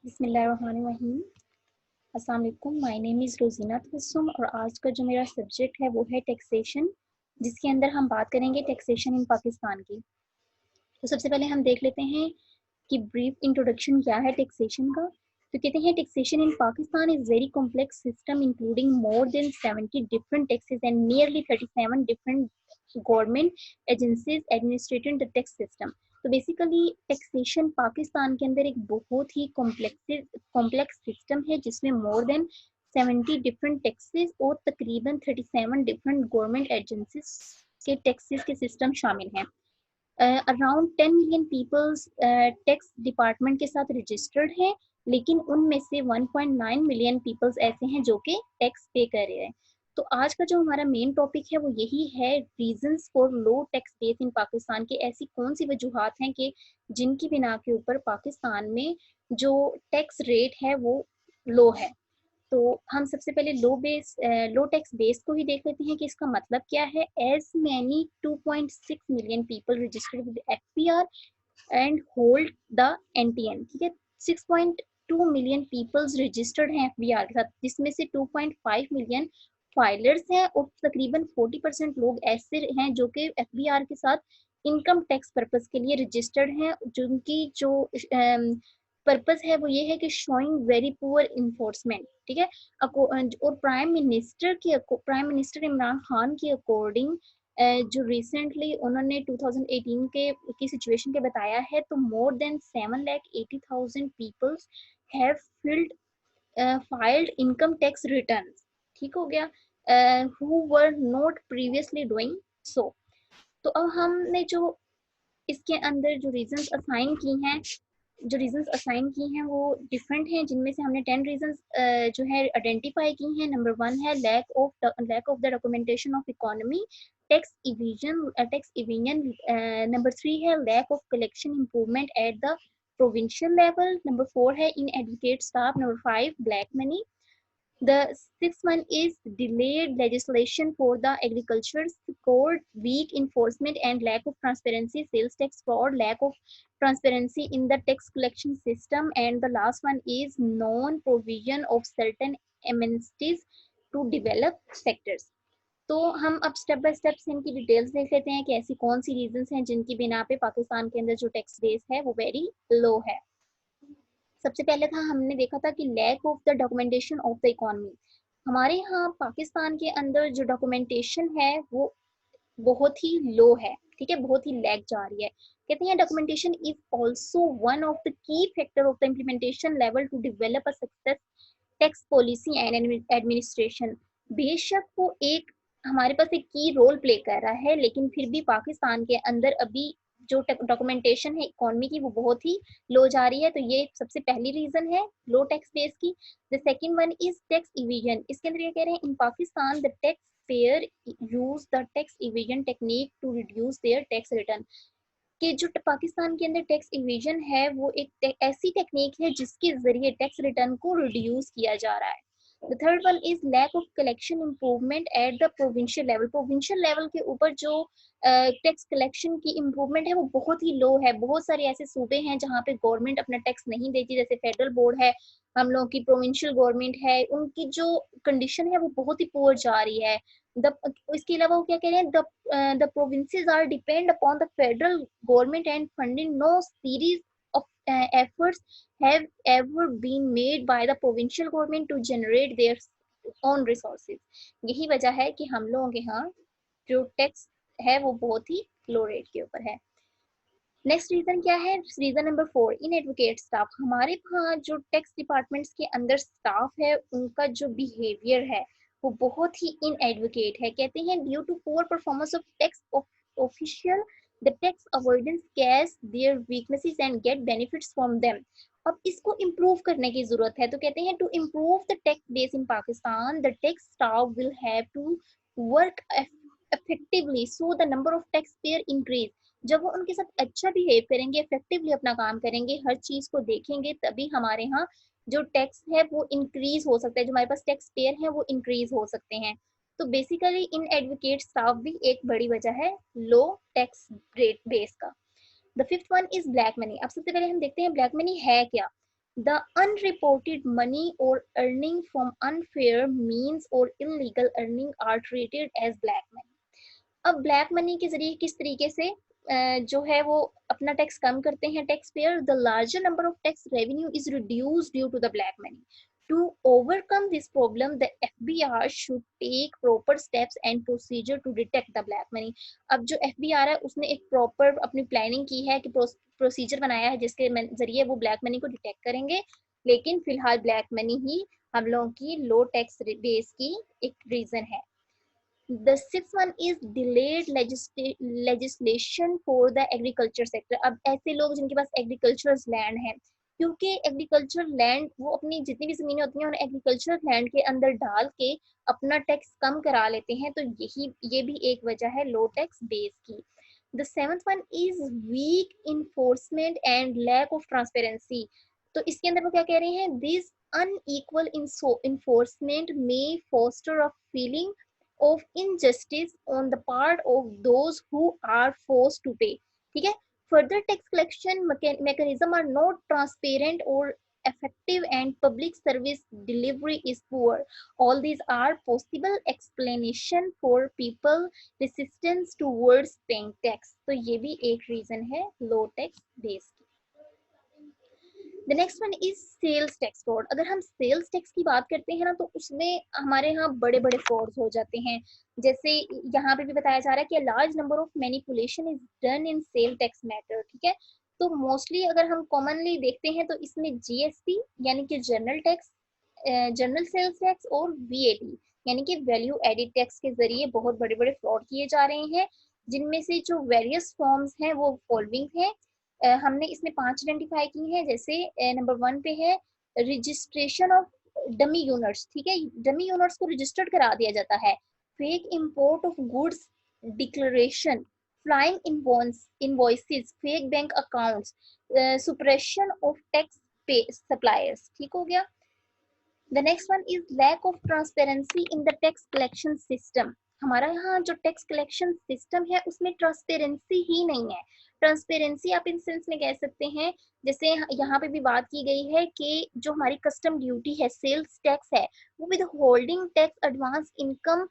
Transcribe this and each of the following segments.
बिस्मिल्लाहिर्रहमानिर्रहीम। अस्सलाम वालेकुम। My name is Rozina Tabassum और आज का जो मेरा सब्जेक्ट है वो है टैक्सेशन, जिसके अंदर हम बात करेंगे टैक्सेशन इन पाकिस्तान की। तो सबसे पहले हम देख लेते हैं कि ब्रीफ इंट्रोडक्शन क्या है टैक्सेशन का। तो कहते हैं taxation in Pakistan is very complex system including more than 70 different taxes and nearly 37 different government agencies administrating the tax system. तो बेसिकली टैक्सेशन पाकिस्तान के अंदर एक बहुत ही कॉम्प्लेक्स सिस्टम है जिसमें मोर देन 70 डिफरेंट टैक्सेस और तकरीबन 37 डिफरेंट गवर्नमेंट एजेंसीज के टैक्सेस के सिस्टम शामिल हैं। Around 10 million peoples tax department के साथ रजिस्टर्ड हैं, लेकिन उनमें से 1.9 मिलियन पीपल्स ऐसे हैं जो कि टैक्स पे कर रहे हैं। तो आज का जो हमारा मेन टॉपिक है वो यही है, reasons for low tax base in Pakistan के। ऐसी कौन सी वजूहात हैं कि जिनकी बिना के ऊपर पाकिस्तान में जो टैक्स रेट है वो लो है। तो हम सबसे पहले लो टैक्स बेस को ही देख लेते हैं कि इसका मतलब क्या है। As many 2.6 million people registered with FPR and hold the NTN. ठीक है, 6.2 मिलियन पीपल्स रजिस्टर्ड हैं एफबीआर के साथ, जिसमें से 2.5 मिलियन फाइलर्स हैं और तकरीबन 40% लोग ऐसे हैं जो कि एफबीआर के साथ इनकम टैक्स पर्पस के लिए रजिस्टर्ड हैं, जिनकी जो पर्पस है वो ये है कि शोइंग वेरी पुअर इन्फोर्समेंट। ठीक है, और प्राइम मिनिस्टर इमरान खान की अकॉर्डिंग जो रिसेंटली उन्होंने 2018 की सिचुएशन के बताया है, तो more than 7,80,000 peoples have filed income tax returns. ठीक हो गया, who were not previously doing so. तो अब हमने जो इसके अंदर जो रीजंस असाइन की हैं वो डिफरेंट हैं, जिनमें से हमने 10 रीजंस जो है आइडेंटिफाई की हैं। नंबर 1 है lack of the documentation of economy, tax evasion. Number 3 है lack of collection improvement at the provincial level. Number 4 है inadequate staff. Number 5 black money. The sixth one is delayed legislation for the agriculture code, weak enforcement and lack of transparency, sales tax fraud, lack of transparency in the tax collection system, and the last one is non-provision of certain amnesties to develop sectors. तो हम अब step by step इनकी details देख लेते हैं कि ऐसी कौन सी रीजंस हैं जिनकी बिना पे पाकिस्तान के अंदर जो टैक्स बेस है वो वेरी लो है। सबसे पहले था हमने देखा था कि lack of the documentation of the economy. हमारे यहाँ पाकिस्तान के अंदर जो डॉक्यूमेंटेशन है वो बहुत ही लो है। ठीक है, बहुत ही लैग जा रही है। कहते हैं documentation is also one of the key factor of the implementation level to develop a success tax policy and administration. बेशक वो एक हमारे पास एक की रोल प्ले कर रहा है, लेकिन फिर भी पाकिस्तान के अंदर अभी जो डॉक्यूमेंटेशन है इकोनॉमी की वो बहुत ही लो जा रही है। तो ये सबसे पहली रीजन है लो टैक्स बेस की। The second one is tax evasion. इसके अंदर ये कह रहे हैं in Pakistan the tax payer use the tax evasion technique to reduce their tax return. कि जो पाकिस्तान के अंदर टैक्स इविजन है वो एक ऐसी टेक्निक है जिसके जरिए टैक्स रिटर्न को रिड्यूस किया जा रहा है। The third one is lack of collection improvement at the provincial level. Provincial level के ऊपर जो टैक्स कलेक्शन की इम्प्रूवमेंट है वो बहुत ही लो है। बहुत सारे ऐसे सूबे हैं जहाँ पे गवर्नमेंट अपना टैक्स नहीं देती, जैसे फेडरल बोर्ड है, हम लोगों की प्रोविंशियल गवर्नमेंट है, उनकी जो कंडीशन है वो बहुत ही पुअर जा रही है। द इसके अलावा वो क्या कह रहे हैं, the provinces are depend upon the federal government and funding no series of efforts have ever been made by the provincial government to generate their own resources। यही वजह है कि हम लोगों के यहाँ जो टैक्स है वो बहुत ही लो रेट के ऊपर है। नेक्स्ट रीजन क्या है, रीजन नंबर 4 इन एडवोकेट स्टाफ। हमारे यहाँ जो टैक्स डिपार्टमेंट्स के अंदर स्टाफ है उनका जो बिहेवियर है वो बहुत ही इन एडवोकेट है। कहते हैं due to poor performance of tax official the tax avoidance cash their weaknesses and get benefits from them. अब इसको इम्प्रूव करने की जरूरत है। तो कहते हैं to improve the tax base in Pakistan the tax staff will have to work effectively so the number of taxpayer increase। जब वो उनके साथ अच्छा बिहेव करेंगे, इफेक्टिवली अपना काम करेंगे, हर चीज को देखेंगे, तभी हमारे यहाँ जो टैक्स है वो इंक्रीज हो सकता है, जो हमारे पास टैक्स पेयर है वो इंक्रीज हो सकते हैं। तो बेसिकली इन एडवोकेट स्टाफ भी एक बड़ी वजह है लो टैक्स रेट बेस का। The fifth one is black money. अब सबसे पहले हम देखते हैं ब्लैक मनी है क्या। The unreported money or earning from unfair means or illegal earning are treated as black money. अब ब्लैक मनी के जरिए किस तरीके से जो है वो अपना टैक्स कम करते हैं tax payer, the larger number of tax revenue is reduced due to the black money. To overcome this problem the FBR should take proper steps and procedure to detect the black money. अब जो FBR है उसने एक proper अपनी planning की है कि procedure बनाया है जिसके जरिए वो ब्लैक मनी को डिटेक्ट करेंगे. लेकिन फिलहाल ब्लैक मनी ही हम लोगों की लो टैक्स बेस की एक रीजन है. The sixth one is delayed legislation for the agriculture sector. अब ऐसे लोग जिनके पास एग्रीकल्चरल लैंड है, क्योंकि एग्रीकल्चर लैंड वो अपनी जितनी भी जमीनें होती हैं उन्हें एग्रीकल्चर लैंड के अंदर डाल के अपना टैक्स कम करा लेते हैं, तो ये भी एक वजह है लो टैक्स बेस की. The seventh one is weak enforcement and lack of transparency. तो इसके अंदर वो क्या कह रहे हैं, this unequal enforcement may foster a feeling of injustice on the part of those who are forced to pay. ठीक है. Further tax collection mechanism are not transparent or effective and public service delivery is poor. All these are possible explanation for people resistance towards paying tax. तो ये भी एक reason है low tax base की. The next one is sales tax fraud. अगर हम sales tax की बात करते हैं ना तो उसमें हमारे यहाँ बड़े बड़े फ्रॉड्स हो जाते हैं. जैसे यहाँ पे भी बताया जा रहा है कि large number of manipulation is done in sale tax matter. ठीक है. तो मोस्टली अगर हम कॉमनली देखते हैं तो इसमें जीएसटी यानी कि general tax, general sales tax और वीएटी यानी कि वैल्यू एडिड टैक्स के जरिए बहुत बड़े बड़े फ्रॉड किए जा रहे हैं, जिनमें से जो वेरियस फॉर्म्स हैं वो फॉलोइंग है. हमने इसमें 5 आइडेंटिफाई की हैं. जैसे नंबर 1 पे है रजिस्ट्रेशन ऑफ डमी यूनिट्स. ठीक है. डमी यूनिट्स को रजिस्टर्ड करा दिया जाता है. Fake import of goods declaration, flying invoices, fake bank accounts, suppression of tax pay suppliers. ठीक हो गया. The next one is lack of transparency in the tax collection system. हमारा यहाँ जो टैक्स कलेक्शन सिस्टम है उसमें ट्रांसपेरेंसी ही नहीं है. ट्रांसपेरेंसी आप इन सेंस में कह सकते हैं, जैसे यहाँ पे भी बात की गई है कि जो हमारी कस्टम ड्यूटी है, सेल्स टैक्स है, वो with holding tax, advance income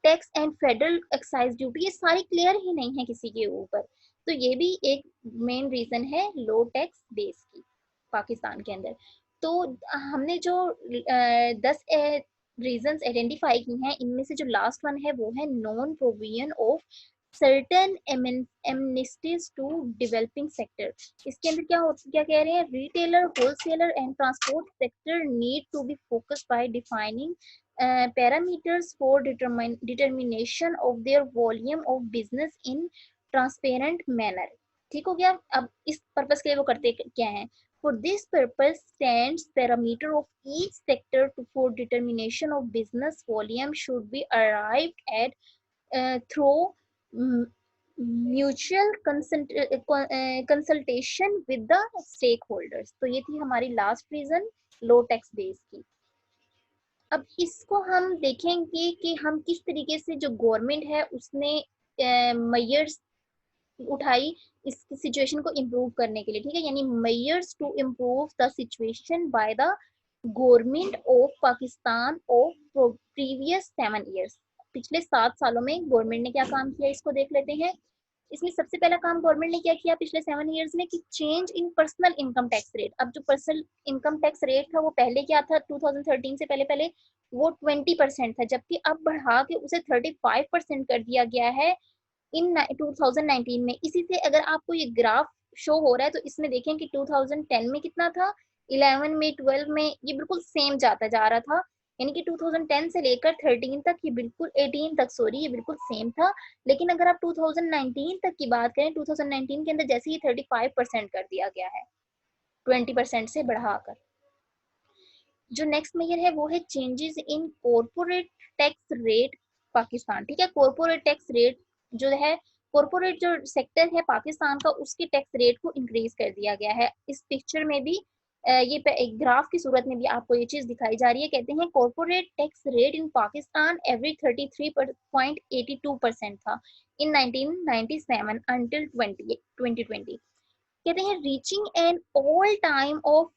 tax and federal excise duty, ये सारी क्लियर ही नहीं है किसी के ऊपर. तो ये भी एक मेन रीजन है लो टैक्स बेस की पाकिस्तान के अंदर. तो हमने जो 10 रीजंस आइडेंटिफाई की हैं, इनमें से जो लास्ट वन है वो है non provision of certain amnesties to developing sector. इसके अंदर क्या कह रहे हैं, retailer, wholesaler and transport sector need to be focused by defining parameters for determination of their volume of business in transparent manner. ठीक हो गया. अब इस पर्पस के लिए वो करते क्या हैं, for this purpose stands parameter of each sector for determination of business volume should be arrived at through mutual consultation with the stakeholders. तो ये थी हमारी लास्ट रीजन लो टैक्स बेस की. अब इसको हम देखेंगे कि हम किस तरीके से जो गवर्नमेंट है उसने मेजर्स उठाई इस सिचुएशन को इम्प्रूव करने के लिए. ठीक है. यानी measures to improve the situation by the government of Pakistan of previous 7 years. पिछले 7 सालों में गवर्नमेंट ने क्या काम किया इसको देख लेते हैं. इसमें सबसे पहला काम गवर्नमेंट ने क्या किया पिछले 7 ईयर्स में, कि change in personal income tax rate. अब जो पर्सनल इनकम टैक्स रेट था वो पहले क्या था, 2013 से पहले वो 20% था, जबकि अब बढ़ा के उसे 35% कर दिया गया है इन 2019 में. इसी से अगर आपको ये ग्राफ शो हो रहा है तो इसमें देखें कि 2010 में कितना था, 11 में, 12 में ये बिल्कुल सेम जाता जा रहा था. यानी कि 2010 से लेकर 13 तक ये बिल्कुल 18 तक सॉरी ये बिल्कुल सेम था. लेकिन अगर आप 2019 तक की बात करें, 2019 के अंदर जैसे ही 35% कर दिया गया है 20% से बढ़ाकर. जो नेक्स्ट मेजर है वो है changes in corporate tax rate Pakistan. ठीक है. कॉर्पोरेट टैक्स रेट जो है, कॉर्पोरेट जो सेक्टर है पाकिस्तान का, उसके टैक्स रेट को इंक्रीज कर दिया गया है. इस पिक्चर में भी ये एक ग्राफ की सूरत में भी आपको ये चीज दिखाई जा रही है. कहते हैं corporate tax rate in Pakistan average 33.82% था इन 1997 until 2020. कहते हैं reaching an all time of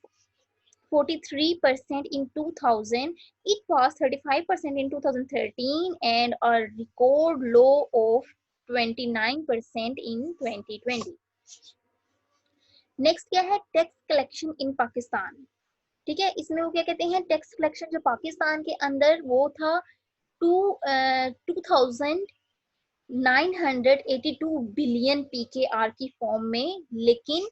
43% in 2000, it was 35% in 2013 and a record low of 29% in 2020. Next क्या है, टैक्स कलेक्शन इन पाकिस्तान। ठीक है, इसमें वो क्या कहते हैं, टैक्स कलेक्शन जो पाकिस्तान के अंदर वो था 2982 बिलियन PKR की फॉर्म में, लेकिन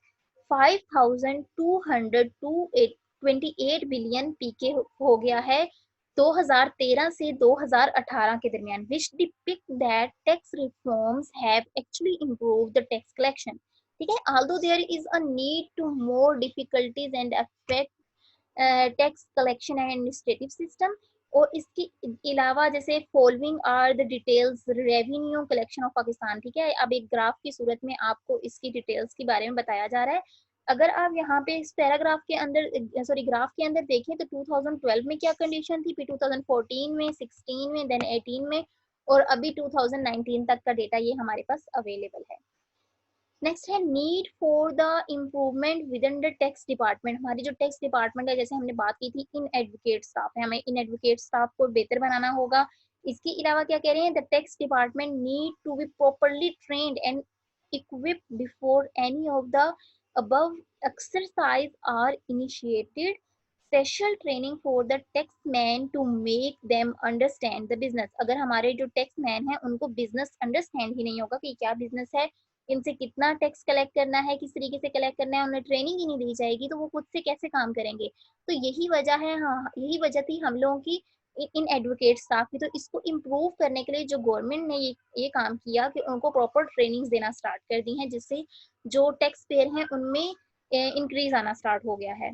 5228 बिलियन पीके हो गया है 2013 से 2018 के दरमियान, which depict that tax reforms have actually improved the tax collection. ठीक है, although there is a need to more difficulties and affect tax collection and administrative system. और इसके अलावा जैसे following are the details revenue collection of Pakistan. ठीक है, अब एक ग्राफ की सूरत में आपको इसकी डिटेल्स के बारे में बताया जा रहा है। अगर आप यहाँ पे इस पैराग्राफ के अंदर सॉरी ग्राफ के अंदर देखें तो 2012 में क्या कंडीशन थी, फिर 2014 में, 16 में, देन 18 में, और अभी 2019 तक का डेटा ये हमारे पास अवेलेबल है। नेक्स्ट है need for the improvement with in the tax department. हमारी जो टैक्स डिपार्टमेंट है, जैसे हमने बात की थी इन एडवोकेट स्टाफ है, हमें इन एडवोकेट स्टाफ को बेहतर बनाना होगा। इसके अलावा क्या कह रहे हैं, the tax department need to be properly trained and equipped before any of the above exercise are initiated. Special training for the taxman to make them understand the business। अगर हमारे जो टैक्समैन है उनको बिजनेस अंडरस्टैंड ही नहीं होगा कि क्या business है, इनसे कितना टैक्स कलेक्ट करना है, किस तरीके से कलेक्ट करना है, उन्हें ट्रेनिंग ही नहीं दी जाएगी तो वो खुद से कैसे काम करेंगे। तो यही वजह है, हाँ यही वजह थी हम लोगों की इन एडवोकेट स्टाफ की। तो इसको इम्प्रूव करने के लिए जो गवर्नमेंट ने ये काम किया कि उनको प्रॉपर ट्रेनिंग्स देना स्टार्ट कर दी हैं, जिससे जो टैक्स पेयर हैं उनमें इंक्रीज आना स्टार्ट हो गया है।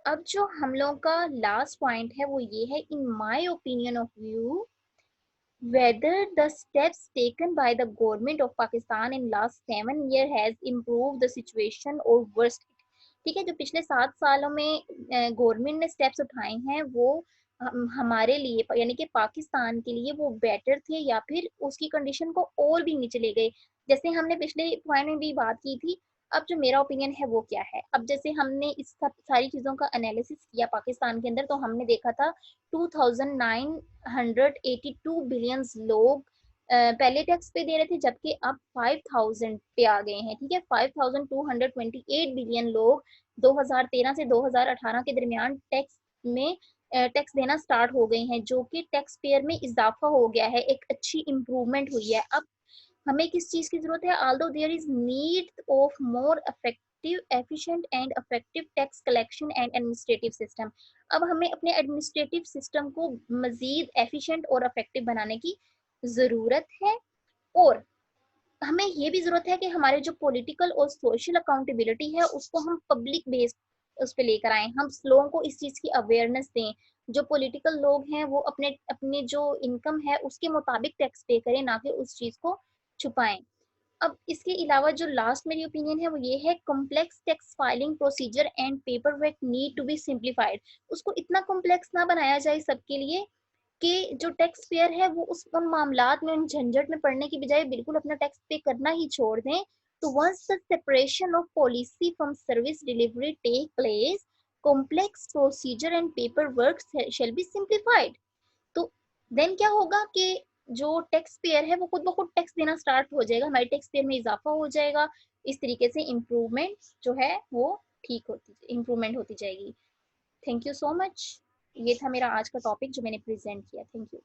अब जो हम लोगों का लास्ट पॉइंट है वो ये है, in my opinion of view whether the steps taken by the government of Pakistan in last 7 years has improved the situation or worst it। ठीक है, जो पिछले 7 सालों में गवर्नमेंट ने स्टेप्स उठाए हैं वो हमारे लिए यानी कि पाकिस्तान के लिए वो बेटर थे या फिर उसकी कंडीशन को और भी नीचे ले गए। जैसे हमने पिछले पॉइंट में भी बात की थी। अब जो मेरा ओपिनियन है वो क्या है, अब जैसे हमने इस सब सारी चीज़ों का एनालिसिस किया पाकिस्तान के अंदर, तो हमने देखा था 2982 बिलियन लोग पहले टैक्स पे दे रहे थे, जबकि अब 5000 पे आ गए हैं। ठीक है, 5228 बिलियन लोग 2013 से 2018 के दरमियान टैक्स में टैक्स देना स्टार्ट हो गए हैं, जो कि टैक्स पेयर में इजाफा हो गया है, एक अच्छी इम्प्रूवमेंट हुई है। अब हमें किस चीज की जरूरत है, although there is need of more effective, efficient and effective tax collection and administrative system। अब हमें अपने एडमिनिस्ट्रेटिव सिस्टम को मजीद एफिशिएंट और इफेक्टिव बनाने की जरूरत है। और हमें ये भी जरूरत है कि हमारे जो पॉलिटिकल और सोशल अकाउंटेबिलिटी है उसको हम पब्लिक बेस्ड उस पर लेकर आए, हम लोगों को इस चीज की अवेयरनेस दें। जो पॉलिटिकल लोग हैं वो अपने अपने जो इनकम है उसके मुताबिक टैक्स पे करें, ना कि उस चीज को छुपाएं। अब इसके अलावा जो लास्ट मेरी ओपिनियन है वो ये है, complex tax filing procedure and paper work need to be simplified. उसको इतना कॉम्प्लेक्स ना बनाया जाए सबके लिए कि जो टैक्स पेयर है वो उन मामलात में, उन झंझट में पड़ने की बजाय बिल्कुल अपना टैक्स पे करना ही छोड़ दें। तो once the separation of policy from service delivery take place, complex procedure and paper work shall be simplified. तो देन क्या होगा कि जो टैक्स पेयर है वो खुद ब खुद टैक्स देना स्टार्ट हो जाएगा, हमारे टैक्स पेयर में इजाफा हो जाएगा। इस तरीके से इम्प्रूवमेंट जो है वो ठीक होती इम्प्रूवमेंट होती जाएगी। Thank you so much. ये था मेरा आज का टॉपिक जो मैंने प्रेजेंट किया। Thank you.